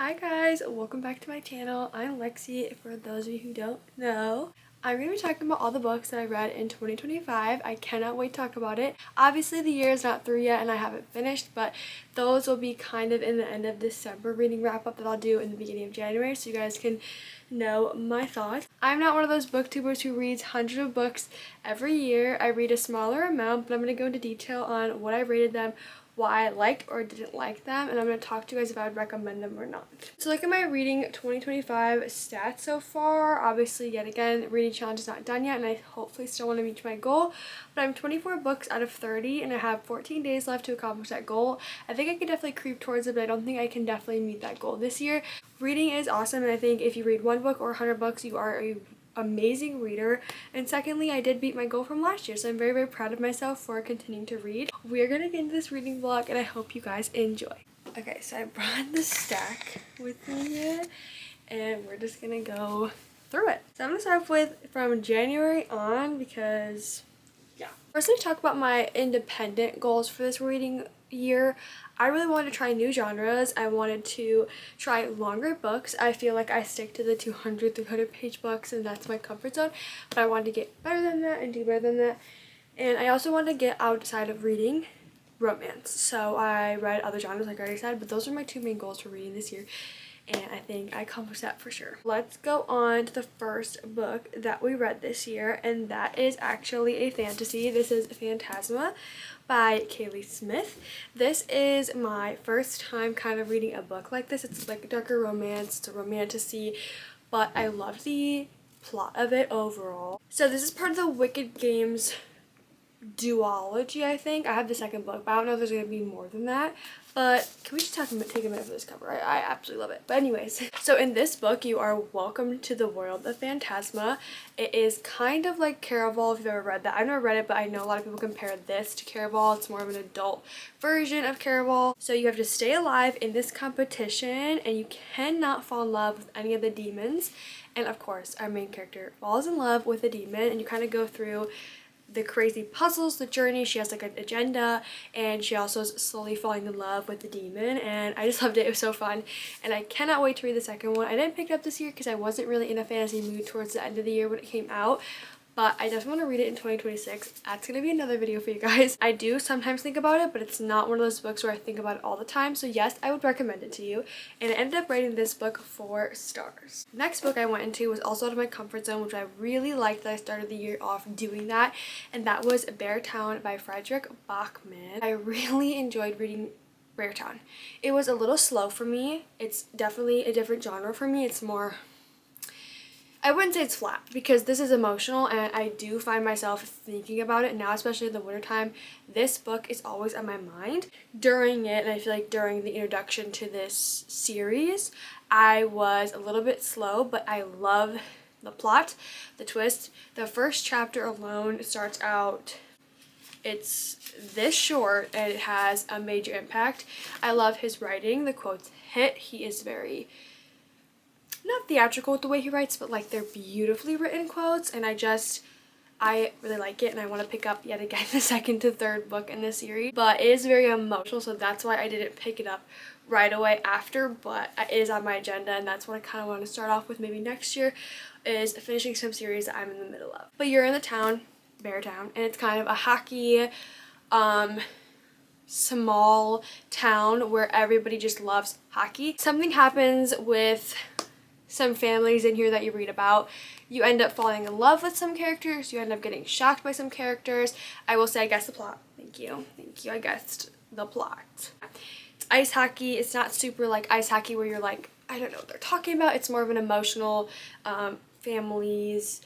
Hi guys, welcome back to my channel. I'm Lexi. For those of you who don't know, I'm going to be talking about all the books that I read in 2025. I cannot wait to talk about it. Obviously the year is not through yet and I haven't finished, but those will be kind of in the end of December reading wrap up that I'll do in the beginning of January so you guys can know my thoughts. I'm not one of those booktubers who reads hundreds of books every year. I read a smaller amount, but I'm going to go into detail on what I rated them, why I liked or didn't like them, and I'm going to talk to you guys if I would recommend them or not. So look at my reading 2025 stats so far. Obviously, yet again, reading challenge is not done yet, and I hopefully still want to reach my goal, but I'm 24 books out of 30, and I have 14 days left to accomplish that goal. I think I can definitely creep towards it, but I don't think I can definitely meet that goal this year. Reading is awesome, and I think if you read one book or 100 books, you are a amazing reader. And secondly, I did beat my goal from last year, so I'm very proud of myself for continuing to read. We are gonna get into this reading vlog and I hope you guys enjoy. Okay, so I brought the stack with me here and we're just gonna go through it. So I'm gonna start off with from January on because first, let me talk about my independent goals for this reading year. I really wanted to try new genres. I wanted to try longer books. I feel like I stick to the 200, 300 page books and that's my comfort zone. But I wanted to get better than that and do better than that. And I also wanted to get outside of reading romance. So I read other genres like I already said, but those are my two main goals for reading this year. And I think I accomplished that for sure. Let's go on to the first book that we read this year, and that is actually a fantasy. This is Phantasma by Kaylee Smith. This is my first time kind of reading a book like this. It's like a darker romance, it's a romantasy, but I loved the plot of it overall. So this is part of the Wicked Games duology, I think. I have the second book, but I don't know if there's going to be more than that. But can we just take a minute for this cover? I absolutely love it. But anyways, so in this book, you are welcomed to the world of Phantasma. It is kind of like Caraval, if you've ever read that. I've never read it, but I know a lot of people compare this to Caraval. It's more of an adult version of Caraval. So you have to stay alive in this competition, and you cannot fall in love with any of the demons. And of course, our main character falls in love with a demon, and you kind of go through the crazy puzzles, the journey. She has like an agenda, and she also is slowly falling in love with the demon, and I just loved it. It was so fun, and I cannot wait to read the second one. I didn't pick it up this year because I wasn't really in a fantasy mood towards the end of the year when it came out, but I definitely want to read it in 2026. That's going to be another video for you guys. I do sometimes think about it, but it's not one of those books where I think about it all the time. So yes, I would recommend it to you. And I ended up rating this book 4 stars. The next book I went into was also out of my comfort zone, which I really liked that I started the year off doing that. And that was Beartown by Frederick Bachman. I really enjoyed reading Beartown. It was a little slow for me. It's definitely a different genre for me. It's more, I wouldn't say it's flat because this is emotional and I do find myself thinking about it now, especially in the wintertime. This book is always on my mind during it, and I feel like during the introduction to this series, I was a little bit slow, but I love the plot, the twist. The first chapter alone starts out, it's this short and it has a major impact. I love his writing. The quotes hit. He is very not theatrical with the way he writes, but like they're beautifully written quotes, and I really like it, and I want to pick up yet again the second to third book in this series. But it is very emotional, so that's why I didn't pick it up right away after, but it is on my agenda, and that's what I kind of want to start off with maybe next year, is finishing some series that I'm in the middle of. But you're in the town, Beartown, and it's kind of a hockey small town where everybody just loves hockey. Something happens with some families in here that you read about. You end up falling in love with some characters. You end up getting shocked by some characters. I will say I guessed the plot. Thank you. I guessed the plot. It's ice hockey. It's not super like ice hockey where you're like, I don't know what they're talking about. It's more of an emotional families,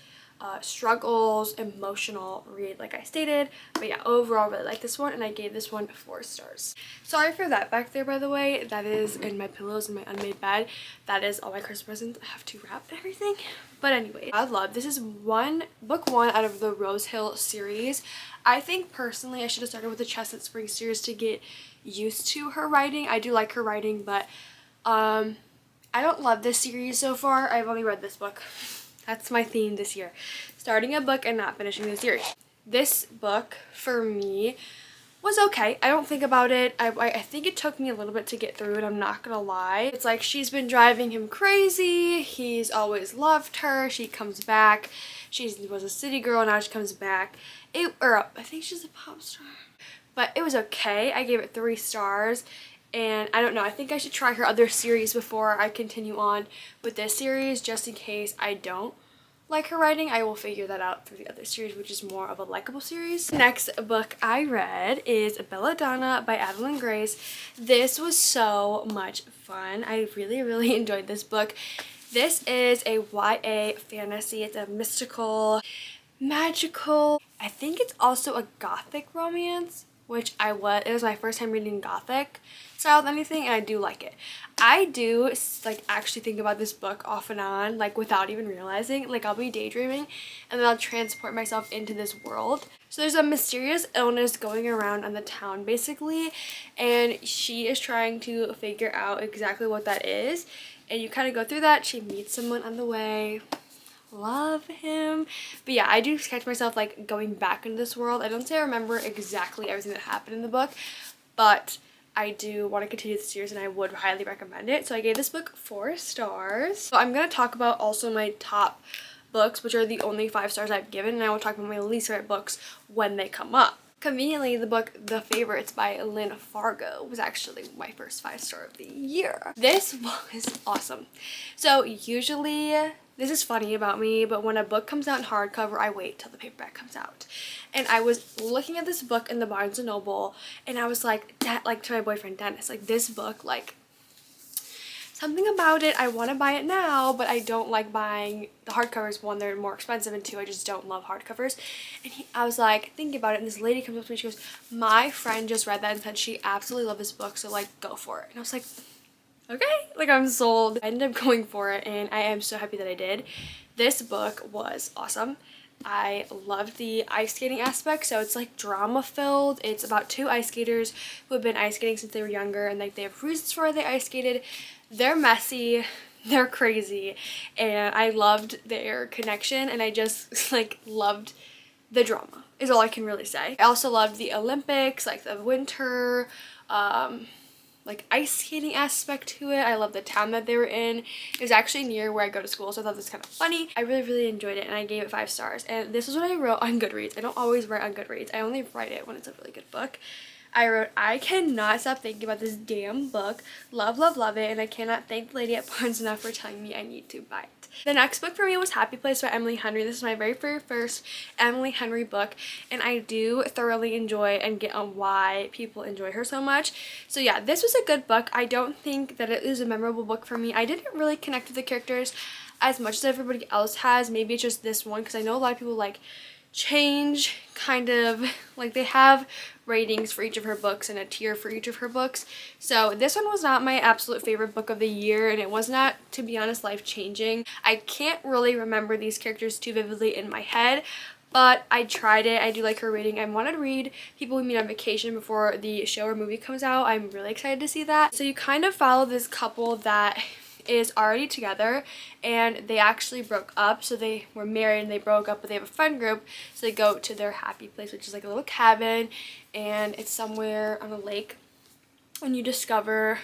struggles, emotional read like I stated. But yeah, overall really like this one, and I gave this one 4 stars. Sorry for that back there, by the way. That is in my pillows in my unmade bed. That is all my Christmas presents. I have to wrap everything. But anyway, I love this. Is book one out of the Rose Hill series. I think personally I should have started with the Chestnut Springs series to get used to her writing. I do like her writing, but I don't love this series so far. I've only read this book. That's my theme this year. Starting a book and not finishing the series. This book, for me, was okay. I don't think about it. I think it took me a little bit to get through it, I'm not gonna lie. It's like she's been driving him crazy. He's always loved her. She comes back. She was a city girl, now she comes back. I think she's a pop star. But it was okay. I gave it 3 stars. And I don't know, I think I should try her other series before I continue on with this series, just in case I don't like her writing. I will figure that out through the other series, which is more of a likable series. The next book I read is Belladonna by Adeline Grace. This was so much fun. I really enjoyed this book. This is a YA fantasy. It's a mystical, magical, I think it's also a gothic romance, which it was my first time reading gothic style anything, and I do like it. I do like actually think about this book off and on, like without even realizing. Like I'll be daydreaming and then I'll transport myself into this world. So there's a mysterious illness going around on the town basically, and she is trying to figure out exactly what that is, and you kind of go through that. She meets someone on the way, love him. But yeah, I do catch myself like going back into this world. I don't say I remember exactly everything that happened in the book, but I do want to continue the series and I would highly recommend it. So I gave this book 4 stars. So I'm going to talk about also my top books, which are the only 5 stars I've given, and I will talk about my least favorite books when they come up. Conveniently, the book The Favorites by Lynn Fargo was actually my first 5-star of the year. This book is awesome. So usually, this is funny about me, but when a book comes out in hardcover, I wait till the paperback comes out. And I was looking at this book in the Barnes & Noble, and I was like, to my boyfriend Dennis, like this book, like something about it, I want to buy it now, but I don't like buying the hardcovers. 1, they're more expensive, and 2, I just don't love hardcovers. And I was like thinking about it, and this lady comes up to me, she goes, my friend just read that and said she absolutely loved this book, so like go for it. And I was like, okay, like I'm sold. I ended up going for it, and I am so happy that I did. This book was awesome. I loved the ice skating aspect, so it's like drama filled. It's about 2 ice skaters who have been ice skating since they were younger, and like they have reasons for why they ice skated. They're messy, they're crazy, and I loved their connection, and I just like loved the drama is all I can really say. I also loved the Olympics, like the winter, like ice skating aspect to it. I love the town that they were in. It was actually near where I go to school, so I thought this was kind of funny. I really enjoyed it, and I gave it 5 stars. And this is what I wrote on Goodreads. I don't always write on Goodreads. I only write it when it's a really good book. I wrote, I cannot stop thinking about this damn book. Love it, and I cannot thank the lady at Barnes enough for telling me I need to buy it. The next book for me was Happy Place by Emily Henry. This is my very first Emily Henry book, and I do thoroughly enjoy and get on why people enjoy her so much. So yeah, this was a good book. I don't think that it is a memorable book for me. I didn't really connect with the characters as much as everybody else has. Maybe it's just this one, because I know a lot of people like change kind of like they have ratings for each of her books and a tier for each of her books. So this one was not my absolute favorite book of the year, and it was not, to be honest, life-changing. I can't really remember these characters too vividly in my head, but I tried it. I do like her rating. I want to read People We Meet on Vacation before the show or movie comes out. I'm really excited to see that. So you kind of follow this couple that is already together, and they actually broke up. So they were married and they broke up, but they have a friend group, so they go to their happy place, which is like a little cabin, and it's somewhere on a lake, and you discover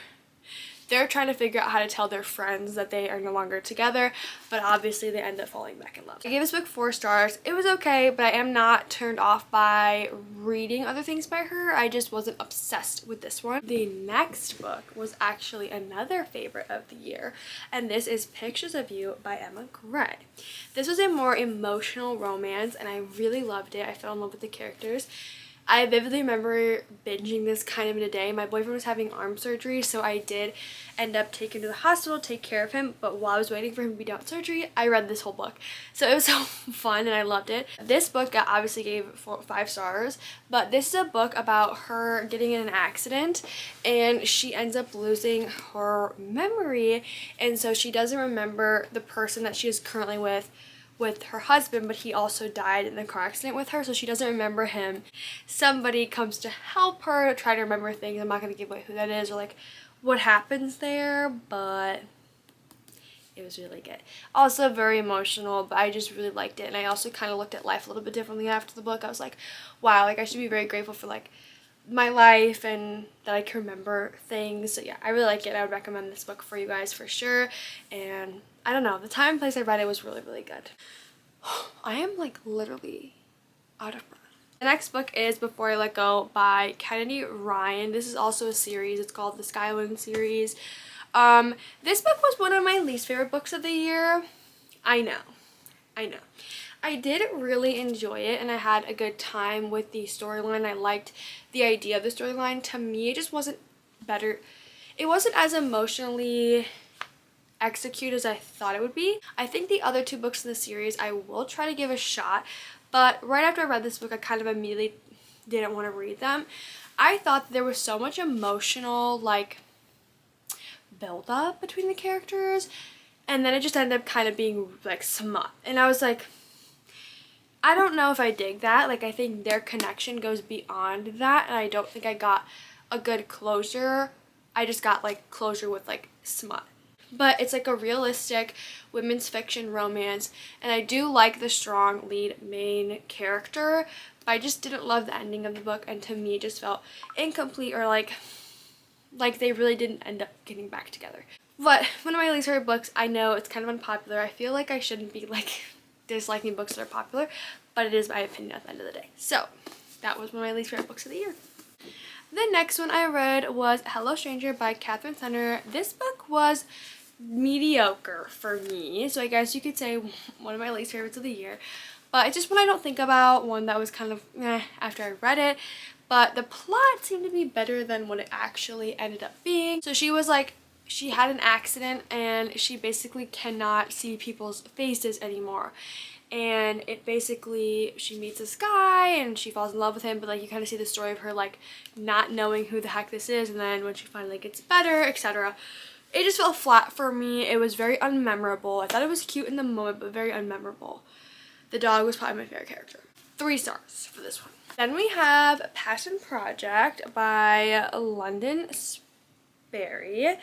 they're trying to figure out how to tell their friends that they are no longer together, but obviously they end up falling back in love. I gave this book 4 stars. It was okay, but I am not turned off by reading other things by her. I just wasn't obsessed with this one. The next book was actually another favorite of the year, and this is Pictures of You by Emma Gray. This was a more emotional romance, and I really loved it. I fell in love with the characters. I vividly remember binging this kind of in a day. My boyfriend was having arm surgery, so I did end up taking him to the hospital to take care of him, but while I was waiting for him to be done with surgery, I read this whole book. So it was so fun, and I loved it. This book I obviously gave 5 stars, but this is a book about her getting in an accident, and she ends up losing her memory, and so she doesn't remember the person that she is currently with her husband, but he also died in the car accident with her, so she doesn't remember him. Somebody comes to help her to try to remember things. I'm not going to give away who that is or like what happens there, but it was really good. Also very emotional, but I just really liked it, and I also kind of looked at life a little bit differently after the book. I was like, wow, like I should be very grateful for like my life and that I can remember things. So yeah, I really like it. I would recommend this book for you guys for sure. And I don't know, the time and place I read it was really, really good. I am like literally out of breath. The next book is Before I Let Go by Kennedy Ryan. This is also a series. It's called the Skyland series. This book was one of my least favorite books of the year. I know. I did really enjoy it and I had a good time with the storyline. I liked the idea of the storyline. To me, it just wasn't better. It wasn't as emotionally executed as I thought it would be. I think the other two books in the series I will try to give a shot, but right after I read this book, I kind of immediately didn't want to read them. I thought that there was so much emotional like build up between the characters, and then it just ended up kind of being like smut. And I was like, I don't know if I dig that. Like, I think their connection goes beyond that, and I don't think I got a good closure. I just got like closure with like smut. But it's like a realistic women's fiction romance, and I do like the strong lead main character, but I just didn't love the ending of the book, and to me it just felt incomplete, or like they really didn't end up getting back together. But one of my least favorite books, I know it's kind of unpopular. I feel like I shouldn't be like disliking books that are popular, but it is my opinion at the end of the day. So that was one of my least favorite books of the year. The next one I read was Hello Stranger by Catherine Center. This book was mediocre for me, so I guess you could say one of my least favorites of the year, but it's just one I don't think about, one that was kind of after I read it, but the plot seemed to be better than what it actually ended up being. So she had an accident and she basically cannot see people's faces anymore, and it basically, she meets this guy and she falls in love with him, but like you kind of see the story of her like not knowing who the heck this is, and then when she finally gets better, etc. It just felt flat for me. It was very unmemorable. I thought it was cute in the moment, but very unmemorable. The dog was probably my favorite character. 3 stars for this one. Then we have Passion Project by London Sperry.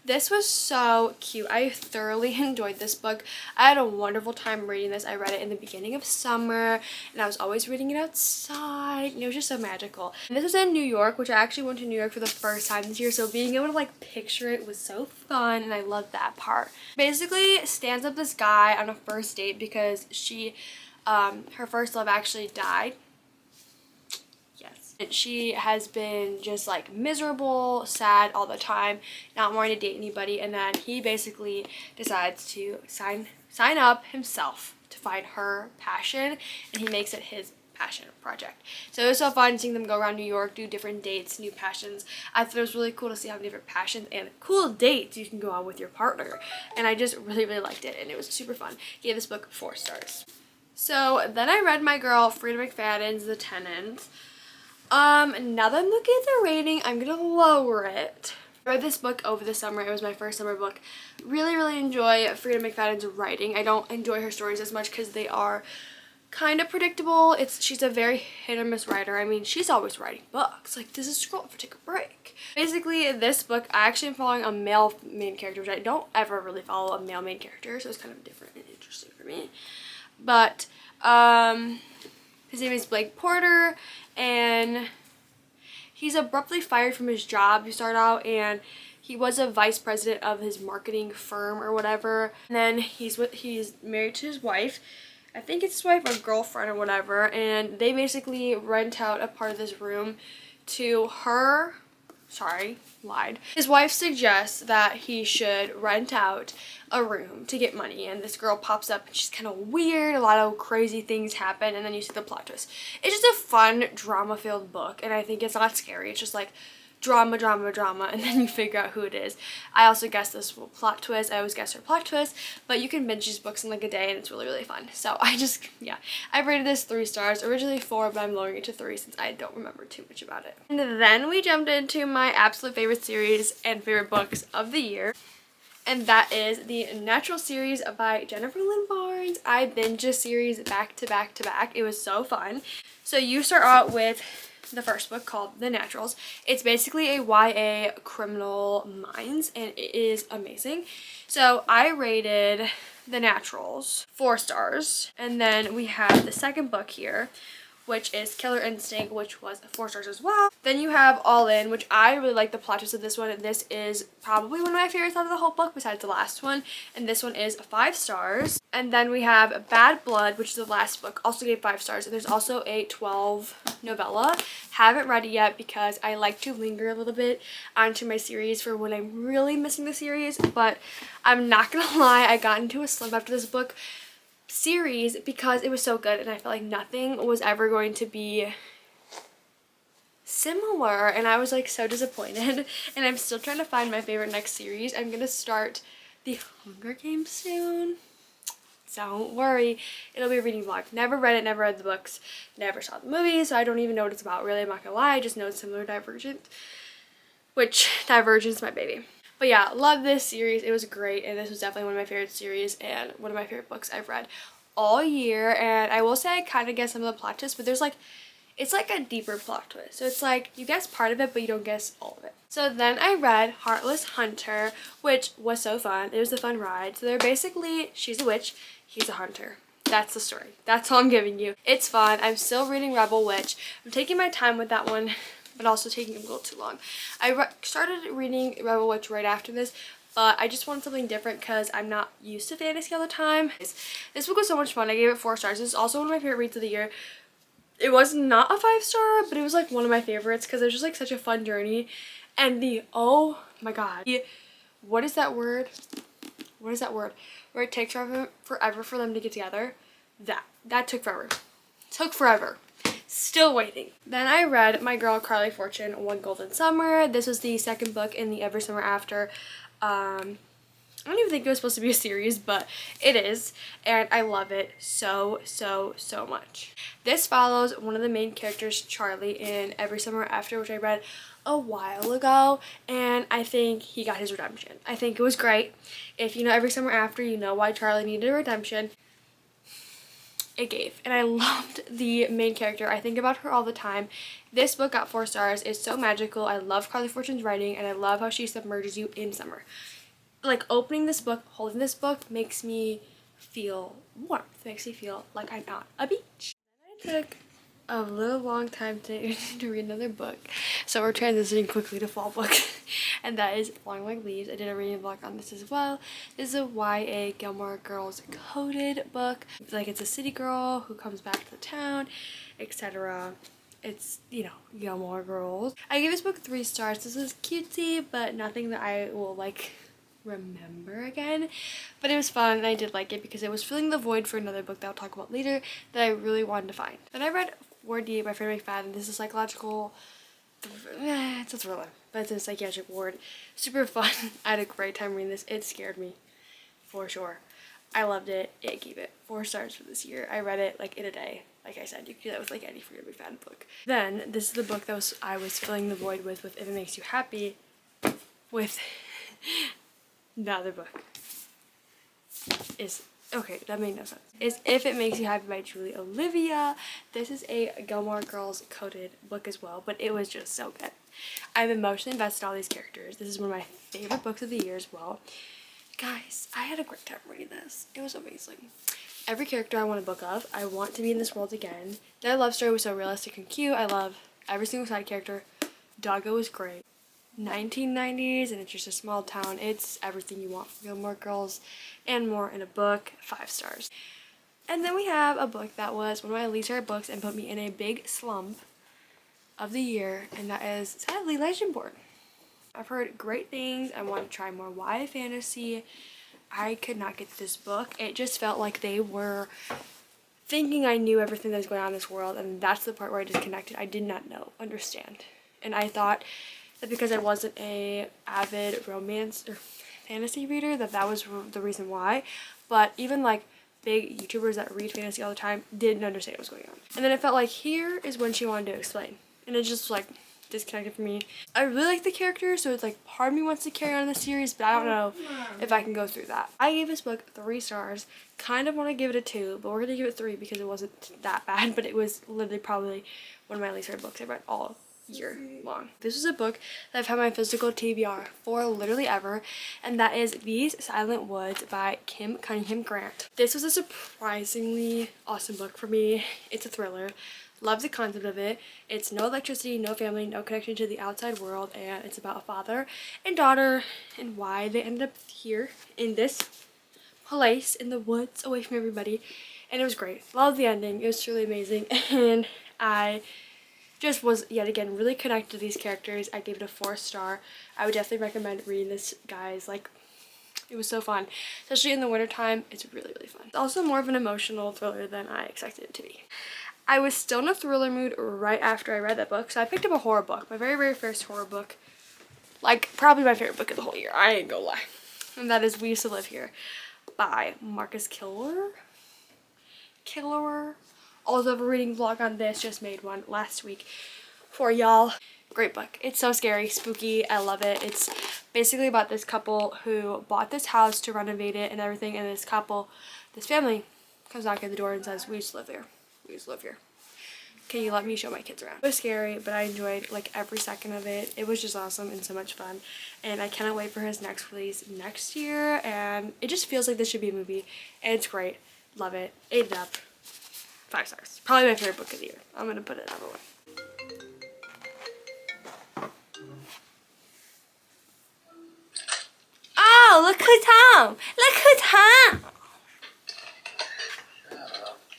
This was so cute. I thoroughly enjoyed this book. I had a wonderful time reading this. I read it in the beginning of summer, and I was always reading it outside, and it was just so magical. And this was in New York, which I actually went to New York for the first time this year, so being able to like picture it was so fun, and I loved that part. Basically stands up this guy on a first date because she, her first love actually died. She has been just like miserable, sad all the time, not wanting to date anybody, and then he basically decides to sign up himself to find her passion, and he makes it his passion project. So it was so fun seeing them go around New York, do different dates, new passions. I thought it was really cool to see how many different passions and cool dates you can go on with your partner, and I just really, really liked it, and it was super fun. Gave this book 4 stars. So then I read my girl Frida McFadden's The Tenant. Now that I'm looking at the rating, I'm gonna lower it. I read this book over the summer. It was my first summer book. Really, really enjoy Frida McFadden's writing. I don't enjoy her stories as much because they are kind of predictable. She's a very hit or miss writer. I mean, she's always writing books. Like, does this girl ever take a break? Basically, this book, I actually am following a male main character, which I don't ever really follow a male main character, so it's kind of different and interesting for me. But, his name is Blake Porter, and he's abruptly fired from his job to start out, and he was a vice president of his marketing firm or whatever. And then he's married to his wife. I think it's his wife or girlfriend or whatever, and they basically rent out a part of this room to her. Sorry, lied. His wife suggests that he should rent out a room to get money, and this girl pops up and she's kind of weird. A lot of crazy things happen, and then you see the plot twist. It's just a fun drama-filled book, and I think it's not scary. It's just like drama, drama, drama, and then you figure out who it is. I also guess this plot twist. I always guess her plot twist, but you can binge these books in like a day, and it's really, really fun. So I rated this 3 stars. Originally 4, but I'm lowering it to 3 since I don't remember too much about it. And then we jumped into my absolute favorite series and favorite books of the year, and that is the Natural series by Jennifer Lynn Barnes. I binged this series back to back to back. It was so fun. So you start out with the first book called The Naturals. It's basically a YA criminal minds, and it is amazing. So I rated The Naturals 4 stars, and then we have the second book here, which is Killer Instinct, which was 4 stars as well. Then you have All In, which I really like the plot twist of this one. This is probably one of my favorites out of the whole book besides the last one, and this one is 5 stars. And then we have Bad Blood, which is the last book, also gave 5 stars. And there's also a 12 novella. Haven't read it yet because I like to linger a little bit onto my series for when I'm really missing the series, but I'm not gonna lie, I got into a slump after this book series because it was so good and I felt like nothing was ever going to be similar, and I was like so disappointed. And I'm still trying to find my favorite next series. I'm gonna start the Hunger Games soon. Don't worry, it'll be a reading vlog. Never read it, never read the books, never saw the movies, so I don't even know what it's about really. I'm not gonna lie, I just know it's similar to Divergent, which Divergent's my baby. But yeah, love this series. It was great, and this was definitely one of my favorite series and one of my favorite books I've read all year. And I will say I kind of guess some of the plot twists, but there's like, it's like a deeper plot twist. So it's like you guess part of it, but you don't guess all of it. So then I read Heartless Hunter, which was so fun. It was a fun ride. So they're basically, she's a witch, he's a hunter. That's the story. That's all I'm giving you. It's fun. I'm still reading Rebel Witch. I'm taking my time with that one, but also taking a little too long. I started reading Rebel Witch right after this, but I just wanted something different because I'm not used to fantasy all the time. This book was so much fun. I gave it 4 stars. This is also one of my favorite reads of the year. It was not a 5-star, but it was like one of my favorites because it was just like such a fun journey. And the, oh my god, what is that word? What is that word? Where it takes forever for them to get together. That took forever. Took forever. Still waiting. Then I read My Girl Carly Fortune, One Golden Summer. This was the 2nd book in the Every Summer After. I don't even think it was supposed to be a series, but it is, and I love it so much. This follows one of the main characters, Charlie, in Every Summer After, which I read a while ago, and I think he got his redemption. I think it was great. If you know Every Summer After, you know why Charlie needed a redemption. It gave, and I loved the main character. I think about her all the time. This book got 4 stars. It's so magical. I love Carly Fortune's writing, and I love how she submerges you in summer. Like, opening this book, holding this book makes me feel warmth. Makes me feel like I'm on a beach. I took a little long time to read another book, so we're transitioning quickly to fall book, and that is Falling Like Leaves. I did a reading vlog on this as well. This is a YA Gilmore Girls coded book. Like, it's a city girl who comes back to the town, etc. It's, you know, Gilmore Girls. I gave this book 3 stars. This is cutesy, but nothing that I will like remember again, but it was fun and I did like it because it was filling the void for another book that I'll talk about later that I really wanted to find. Then I read 4D by Freddie McFadden. This is psychological, it's a thriller, but it's a psychiatric ward. Super fun. I had a great time reading this. It scared me for sure. I loved it. It gave it 4 stars for this year. I read it like in a day. Like I said, you could do that with like any Freddie McFadden book. Then this is the book that I was filling the void with If It Makes You Happy, with the other book is, okay, that made no sense, is If It Makes You Happy by Julie Olivia. This is a Gilmore Girls coded book as well, but it was just so good. I'm emotionally invested in all these characters. This is one of my favorite books of the year as well. Guys, I had a great time reading this. It was amazing. Every character I want a book of. I want to be in this world again. Their love story was so realistic and cute. I love every single side character. Doggo was great. 1990s, and it's just a small town. It's everything you want from Gilmore Girls and more in a book. 5 stars. And then we have a book that was one of my least favorite books and put me in a big slump of the year, and that is sadly Legendborn. I've heard great things. I want to try more YA fantasy. I could not get this book. It just felt like they were thinking I knew everything that was going on in this world, and that's the part where I disconnected. I did not understand, and I thought that because I wasn't a avid romance or fantasy reader that was the reason why. But even like big YouTubers that read fantasy all the time didn't understand what was going on. And then it felt like here is when she wanted to explain, and it just like disconnected from me. I really like the characters, so it's like part of me wants to carry on the series, but I don't know if I can go through that. I gave this book 3 stars. Kind of want to give it a 2, but we're gonna give it 3 because it wasn't that bad, but it was literally probably one of my least favorite books I've read all year long. This was a book that I've had my physical TBR for literally ever, and that is These Silent Woods by Kim Cunningham Grant. This was a surprisingly awesome book for me. It's a thriller, Love the concept of it. It's no electricity, no family, no connection to the outside world, and it's about a father and daughter and why they ended up here in this place in the woods away from everybody. And it was great. Loved the ending. It was truly amazing. And I just was yet again really connected to these characters. I gave it a 4-star. I would definitely recommend reading this, guys. Like, it was so fun, especially in the wintertime. It's really, really fun. It's also more of an emotional thriller than I expected it to be. I was still in a thriller mood right after I read that book, so I picked up a horror book, my very, very first horror book. Like, probably my favorite book of the whole year, I ain't gonna lie. And that is We Used to Live Here by Marcus Killer. Also, I have a reading vlog on this, just made one last week for y'all. Great book. It's so scary, spooky, I love it. It's basically about this couple who bought this house to renovate it and everything, and this family comes knocking at the door and says, we used to live here. We used to live here. Can you let me show my kids around? It was scary, but I enjoyed like every second of it. It was just awesome and so much fun. And I cannot wait for his next release next year. And it just feels like this should be a movie. And it's great. Love it. Ate it up. 5 stars. Probably my favorite book of the year. I'm going to put it number 1. Oh, look who's home. Look who's home.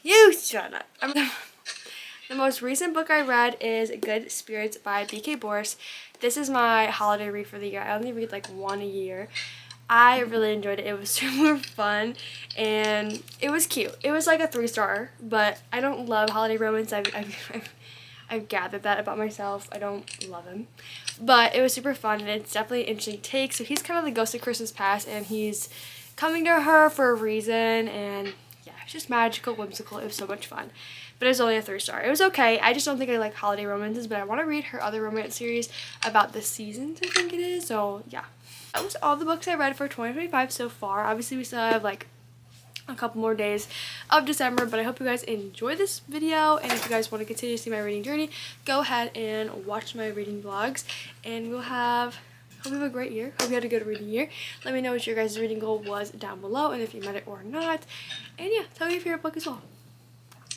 You shut up. The most recent book I read is Good Spirits by B.K. Boris. This is my holiday read for the year. I only read like one a year. I really enjoyed it. It was super fun and it was cute. It was like a 3-star, but I don't love holiday romance. I've gathered that about myself. I don't love him. But it was super fun and it's definitely an interesting take. So he's kind of the ghost of Christmas past and he's coming to her for a reason, and yeah, it's just magical, whimsical. It was so much fun. But it was only a 3-star. It was okay. I just don't think I like holiday romances, but I want to read her other romance series about the seasons, I think it is. So yeah. That was all the books I read for 2025 so far. Obviously, we still have like a couple more days of December, but I hope you guys enjoy this video, and if you guys want to continue to see my reading journey, go ahead and watch my reading vlogs, and hope you have a great year. Hope you had a good reading year. Let me know what your guys' reading goal was down below and if you met it or not. And yeah, tell me your favorite book as well.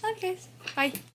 Love you guys. Bye.